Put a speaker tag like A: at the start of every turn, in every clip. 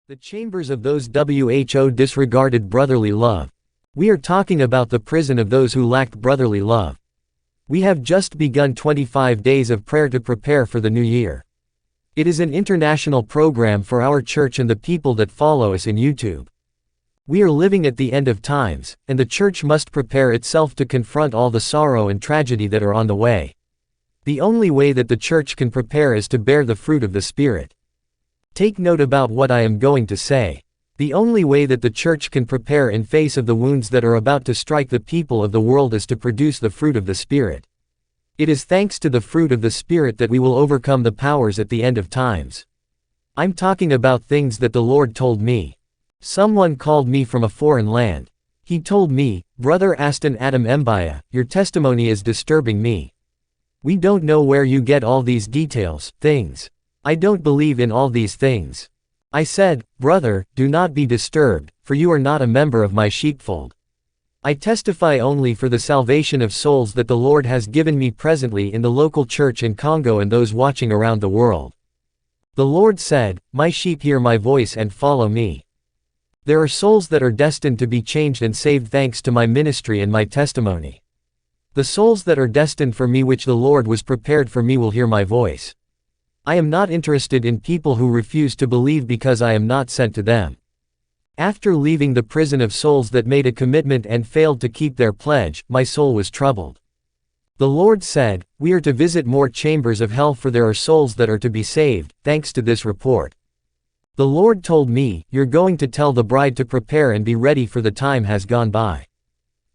A: The chambers of those who disregarded brotherly love. We are talking about the prison of those who lacked brotherly love. We have just begun 25 days of prayer to prepare for the new year. It is an international program for our church and the people that follow us in YouTube. We are living at the end of times, and the church must prepare itself to confront all the sorrow and tragedy that are on the way. The only way that the church can prepare is to bear the fruit of the Spirit. Take note about what I am going to say. The only way that the church can prepare in face of the wounds that are about to strike the people of the world is to produce the fruit of the Spirit. It is thanks to the fruit of the Spirit that we will overcome the powers at the end of times. I'm talking about things that the Lord told me. Someone called me from a foreign land. He told me, "Brother Aston Adam Mbaya, your testimony is disturbing me. We don't know where you get all these details, things. I don't believe in all these things." I said, "Brother, do not be disturbed, for you are not a member of my sheepfold. I testify only for the salvation of souls that the Lord has given me presently in the local church in Congo and those watching around the world." The Lord said, "My sheep hear my voice and follow me." There are souls that are destined to be changed and saved thanks to my ministry and my testimony. The souls that are destined for me which the Lord was prepared for me will hear my voice. I am not interested in people who refuse to believe because I am not sent to them. After leaving the prison of souls that made a commitment and failed to keep their pledge, my soul was troubled. The Lord said, "We are to visit more chambers of hell, for there are souls that are to be saved, thanks to this report." The Lord told me, "You're going to tell the bride to prepare and be ready, for the time has gone by.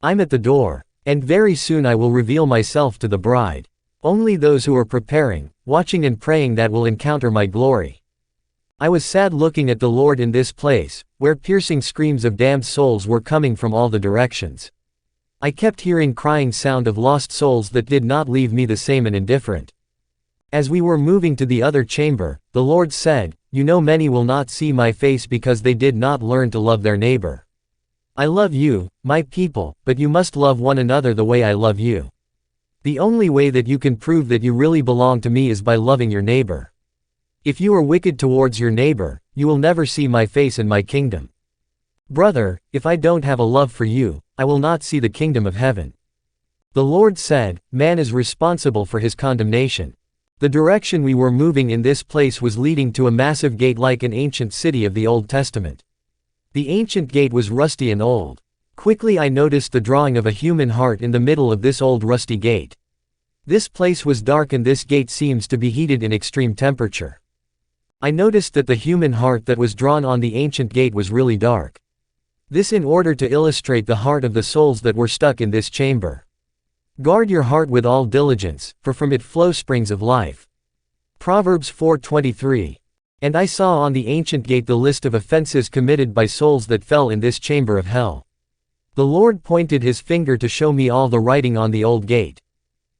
A: I'm at the door, and very soon I will reveal myself to the bride. Only those who are preparing, watching and praying that will encounter my glory." I was sad looking at the Lord in this place, where piercing screams of damned souls were coming from all the directions. I kept hearing crying sound of lost souls that did not leave me the same and indifferent. As we were moving to the other chamber, the Lord said, "You know many will not see my face because they did not learn to love their neighbor. I love you, my people, but you must love one another the way I love you. The only way that you can prove that you really belong to me is by loving your neighbor. If you are wicked towards your neighbor, you will never see my face in my kingdom. Brother, if I don't have a love for you, I will not see the kingdom of heaven." The Lord said, "Man is responsible for his condemnation." The direction we were moving in this place was leading to a massive gate like an ancient city of the Old Testament. The ancient gate was rusty and old. Quickly I noticed the drawing of a human heart in the middle of this old rusty gate. This place was dark and this gate seems to be heated in extreme temperature. I noticed that the human heart that was drawn on the ancient gate was really dark. This in order to illustrate the heart of the souls that were stuck in this chamber. "Guard your heart with all diligence, for from it flow springs of life." Proverbs 4:23. And I saw on the ancient gate the list of offenses committed by souls that fell in this chamber of hell. The Lord pointed his finger to show me all the writing on the old gate.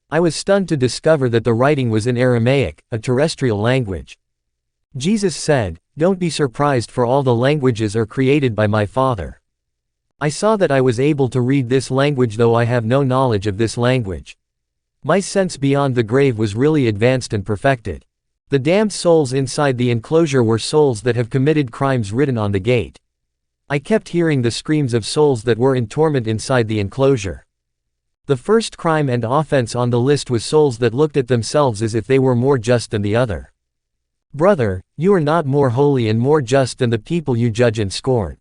A: I was stunned to discover that the writing was in Aramaic, a terrestrial language. Jesus said, "Don't be surprised, for all the languages are created by my Father." I saw that I was able to read this language though I have no knowledge of this language. My sense beyond the grave was really advanced and perfected. The damned souls inside the enclosure were souls that have committed crimes written on the gate. I kept hearing the screams of souls that were in torment inside the enclosure. The first crime and offense on the list was souls that looked at themselves as if they were more just than the other. Brother, you are not more holy and more just than the people you judge and scorn.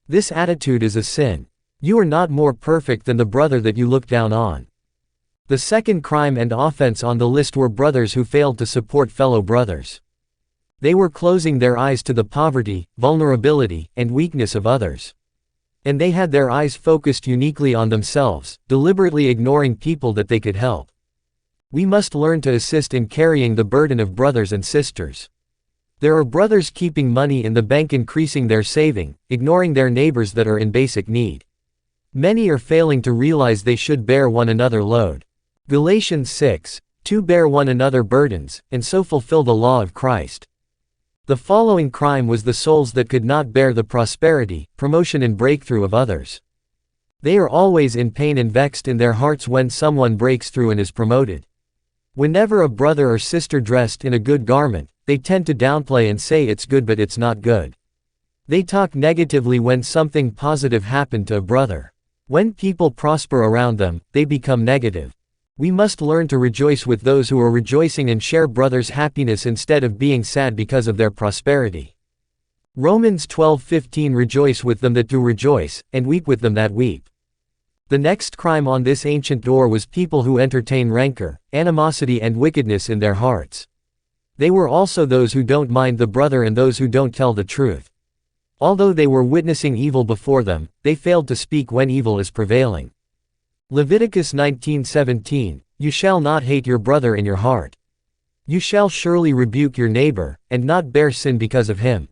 A: This attitude is a sin. You are not more perfect than the brother that you look down on. The second crime and offense on the list were brothers who failed to support fellow brothers. They were closing their eyes to the poverty, vulnerability, and weakness of others. And they had their eyes focused uniquely on themselves, deliberately ignoring people that they could help. We must learn to assist in carrying the burden of brothers and sisters. There are brothers keeping money in the bank, increasing their saving, ignoring their neighbors that are in basic need. Many are failing to realize they should bear one another load. Galatians 6:2 Bear one another burdens, and so fulfill the law of Christ. The following crime was the souls that could not bear the prosperity, promotion and breakthrough of others. They are always in pain and vexed in their hearts when someone breaks through and is promoted. Whenever a brother or sister dressed in a good garment, they tend to downplay and say it's good but it's not good. They talk negatively when something positive happened to a brother. When people prosper around them, they become negative. We must learn to rejoice with those who are rejoicing and share brothers' happiness instead of being sad because of their prosperity. Romans 12:15 Rejoice with them that do rejoice, and weep with them that weep. The next crime on this ancient door was people who entertain rancor, animosity and wickedness in their hearts. They were also those who don't mind the brother and those who don't tell the truth. Although they were witnessing evil before them, they failed to speak when evil is prevailing. Leviticus 19:17, You shall not hate your brother in your heart. You shall surely rebuke your neighbor, and not bear sin because of him.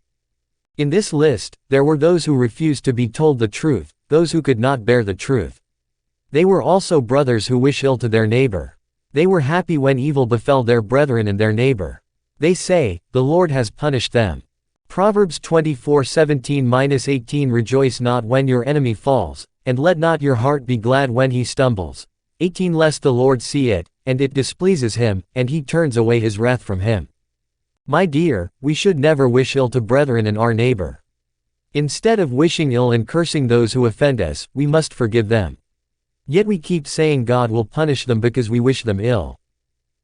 A: In this list, there were those who refused to be told the truth, those who could not bear the truth. They were also brothers who wish ill to their neighbor. They were happy when evil befell their brethren and their neighbor. They say, The Lord has punished them. Proverbs 24:17-18 Rejoice not when your enemy falls, and let not your heart be glad when he stumbles. 18 Lest the Lord see it, and it displeases him, and he turns away his wrath from him. My dear, we should never wish ill to brethren and our neighbor. Instead of wishing ill and cursing those who offend us, we must forgive them. Yet we keep saying God will punish them because we wish them ill.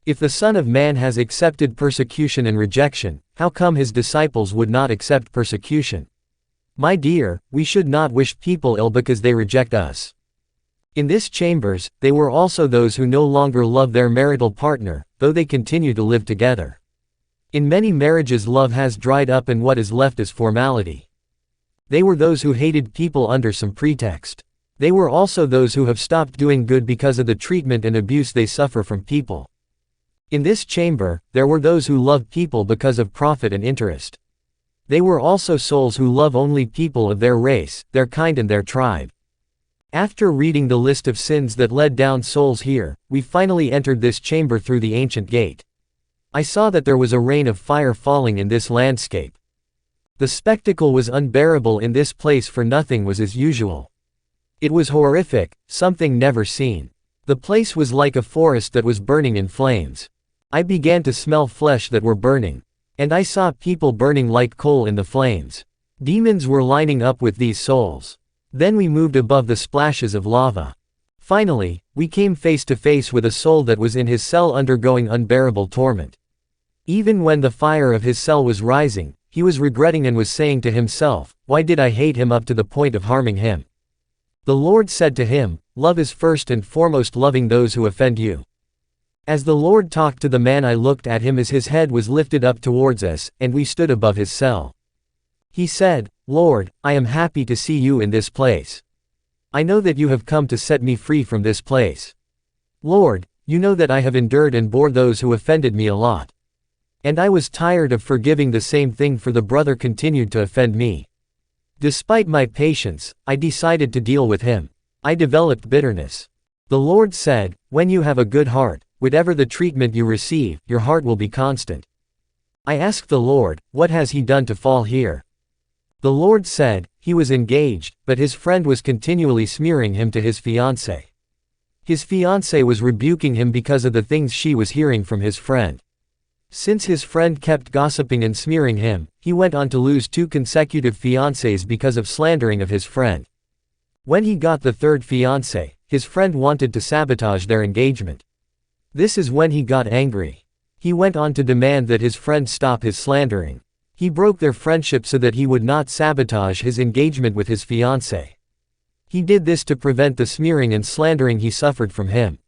A: If the Son of Man has accepted persecution and rejection, how come his disciples would not accept persecution? My dear, we should not wish people ill because they reject us. In this chambers, they were also those who no longer love their marital partner, though they continue to live together. In many marriages love has dried up and what is left is formality. They were those who hated people under some pretext. They were also those who have stopped doing good because of the treatment and abuse they suffer from people. In this chamber, there were those who love people because of profit and interest. They were also souls who love only people of their race, their kind and their tribe. After reading the list of sins that led down souls here, we finally entered this chamber through the ancient gate. I saw that there was a rain of fire falling in this landscape. The spectacle was unbearable in this place for nothing was as usual. It was horrific, something never seen. The place was like a forest that was burning in flames. I began to smell flesh that were burning. And I saw people burning like coal in the flames. Demons were lining up with these souls. Then we moved above the splashes of lava. Finally, we came face to face with a soul that was in his cell undergoing unbearable torment. Even when the fire of his cell was rising, he was regretting and was saying to himself, Why did I hate him up to the point of harming him? The Lord said to him, Love is first and foremost loving those who offend you. As the Lord talked to the man, I looked at him as his head was lifted up towards us, and we stood above his cell. He said, Lord, I am happy to see you in this place. I know that you have come to set me free from this place. Lord, you know that I have endured and bore those who offended me a lot. And I was tired of forgiving the same thing for the brother continued to offend me. Despite my patience, I decided to deal with him. I developed bitterness. The Lord said, When you have a good heart, whatever the treatment you receive, your heart will be constant. I asked the Lord, What has he done to fall here? The Lord said, He was engaged, but his friend was continually smearing him to his fiancée. His fiancée was rebuking him because of the things she was hearing from his friend. Since his friend kept gossiping and smearing him, he went on to lose 2 consecutive fiancées because of slandering of his friend. When he got the 3rd fiancée, his friend wanted to sabotage their engagement. This is when he got angry. He went on to demand that his friend stop his slandering. He broke their friendship so that he would not sabotage his engagement with his fiancée. He did this to prevent the smearing and slandering he suffered from him.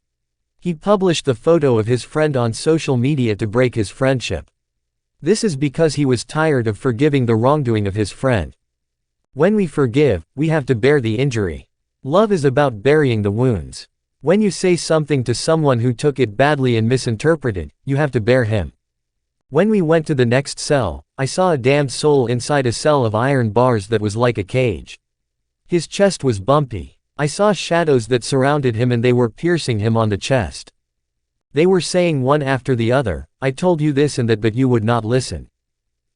A: He published the photo of his friend on social media to break his friendship. This is because he was tired of forgiving the wrongdoing of his friend. When we forgive, we have to bear the injury. Love is about burying the wounds. When you say something to someone who took it badly and misinterpreted, you have to bear him. When we went to the next cell, I saw a damned soul inside a cell of iron bars that was like a cage. His chest was bumpy. I saw shadows that surrounded him and they were piercing him on the chest. They were saying one after the other, I told you this and that but you would not listen.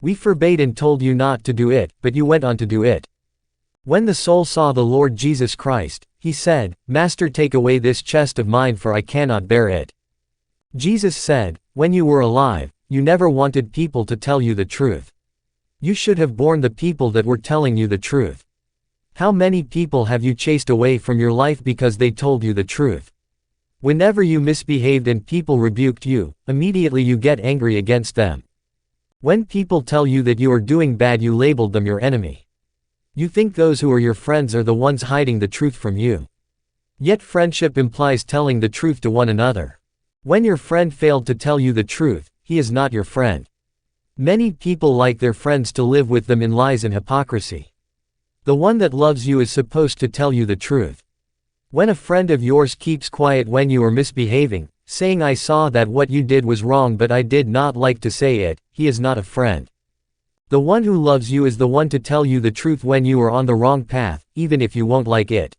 A: We forbade and told you not to do it, but you went on to do it. When the soul saw the Lord Jesus Christ, he said, Master, take away this chest of mine for I cannot bear it. Jesus said, when you were alive, you never wanted people to tell you the truth. You should have borne the people that were telling you the truth. How many people have you chased away from your life because they told you the truth? Whenever you misbehaved and people rebuked you, immediately you get angry against them. When people tell you that you are doing bad, you labeled them your enemy. You think those who are your friends are the ones hiding the truth from you. Yet friendship implies telling the truth to one another. When your friend failed to tell you the truth, he is not your friend. Many people like their friends to live with them in lies and hypocrisy. The one that loves you is supposed to tell you the truth. When a friend of yours keeps quiet when you are misbehaving, saying I saw that what you did was wrong but I did not like to say it, he is not a friend. The one who loves you is the one to tell you the truth when you are on the wrong path, even if you won't like it.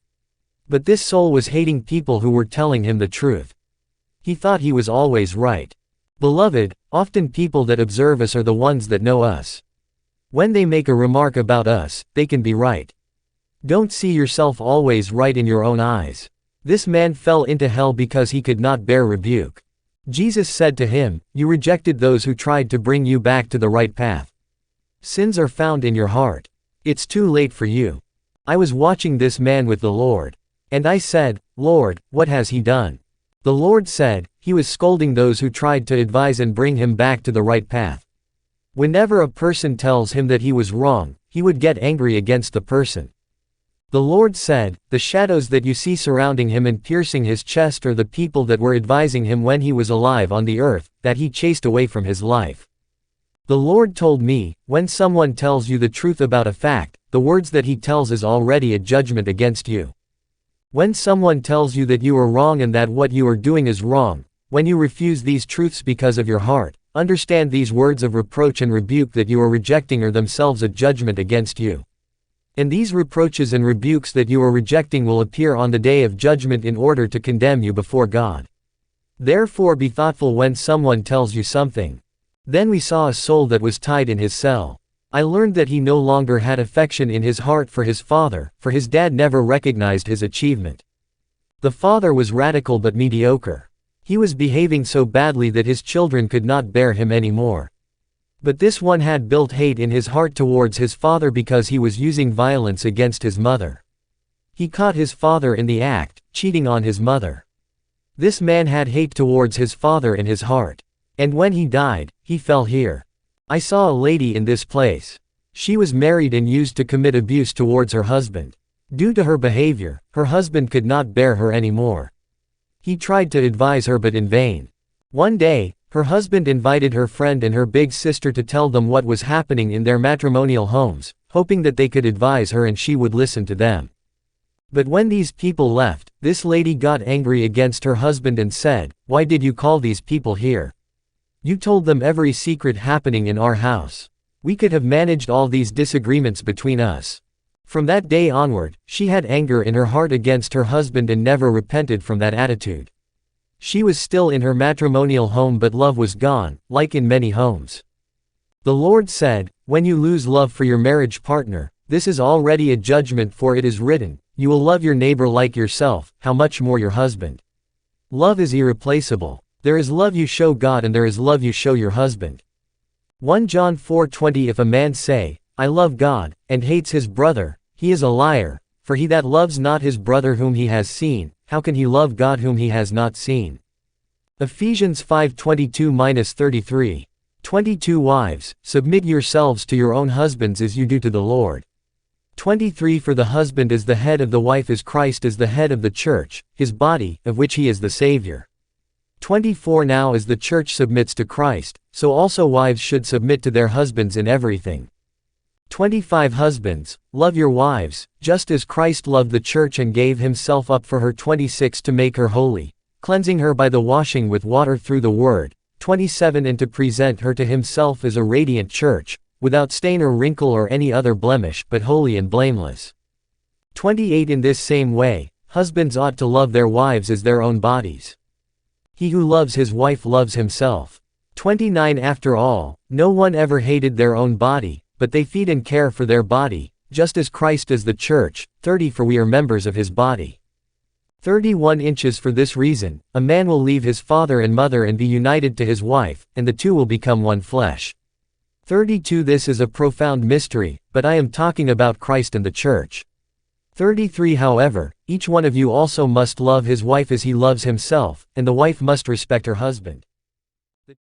A: But this soul was hating people who were telling him the truth. He thought he was always right. Beloved, often people that observe us are the ones that know us. When they make a remark about us, they can be right. Don't see yourself always right in your own eyes. This man fell into hell because he could not bear rebuke. Jesus said to him, "You rejected those who tried to bring you back to the right path. Sins are found in your heart. It's too late for you." I was watching this man with the Lord. And I said, "Lord, what has he done?" The Lord said, "He was scolding those who tried to advise and bring him back to the right path." Whenever a person tells him that he was wrong, he would get angry against the person. The Lord said, "The shadows that you see surrounding him and piercing his chest are the people that were advising him when he was alive on the earth, that he chased away from his life." The Lord told me, when someone tells you the truth about a fact, the words that he tells is already a judgment against you. When someone tells you that you are wrong and that what you are doing is wrong, when you refuse these truths because of your heart, understand these words of reproach and rebuke that you are rejecting are themselves a judgment against you. And these reproaches and rebukes that you are rejecting will appear on the day of judgment in order to condemn you before God. Therefore be thoughtful when someone tells you something. Then we saw a soul that was tied in his cell. I learned that he no longer had affection in his heart for his father, for his dad never recognized his achievement. The father was radical but mediocre. He was behaving so badly that his children could not bear him anymore. But this one had built hate in his heart towards his father because he was using violence against his mother. He caught his father in the act, cheating on his mother. This man had hate towards his father in his heart. And when he died, he fell here. I saw a lady in this place. She was married and used to commit abuse towards her husband. Due to her behavior, her husband could not bear her anymore. He tried to advise her but in vain. One day, her husband invited her friend and her big sister to tell them what was happening in their matrimonial homes, hoping that they could advise her and she would listen to them. But when these people left, this lady got angry against her husband and said, "Why did you call these people here? You told them every secret happening in our house. We could have managed all these disagreements between us." From that day onward, she had anger in her heart against her husband and never repented from that attitude. She was still in her matrimonial home but love was gone, like in many homes. The Lord said, "When you lose love for your marriage partner, this is already a judgment, for it is written, you will love your neighbor like yourself, how much more your husband." Love is irreplaceable. There is love you show God and there is love you show your husband. 1 John 4:20 If a man say, "I love God," and hates his brother, he is a liar, for he that loves not his brother whom he has seen, how can he love God whom he has not seen? Ephesians 5:22-33. 22 Wives, submit yourselves to your own husbands as you do to the Lord. 23 For the husband is the head of the wife as Christ is the head of the church, his body, of which he is the Savior. 24 Now as the church submits to Christ, so also wives should submit to their husbands in everything. 25 Husbands, love your wives, just as Christ loved the church and gave himself up for her. 26 To make her holy, cleansing her by the washing with water through the word. 27 And to present her to himself as a radiant church, without stain or wrinkle or any other blemish, but holy and blameless. 28 In this same way, husbands ought to love their wives as their own bodies. He who loves his wife loves himself. 29 After all, no one ever hated their own body, but they feed and care for their body, just as Christ is the church. 30 For we are members of his body. 31 Inches For this reason, a man will leave his father and mother and be united to his wife, and the two will become one flesh. 32 This is a profound mystery, but I am talking about Christ and the Church. 33 However, each one of you also must love his wife as he loves himself, and the wife must respect her husband.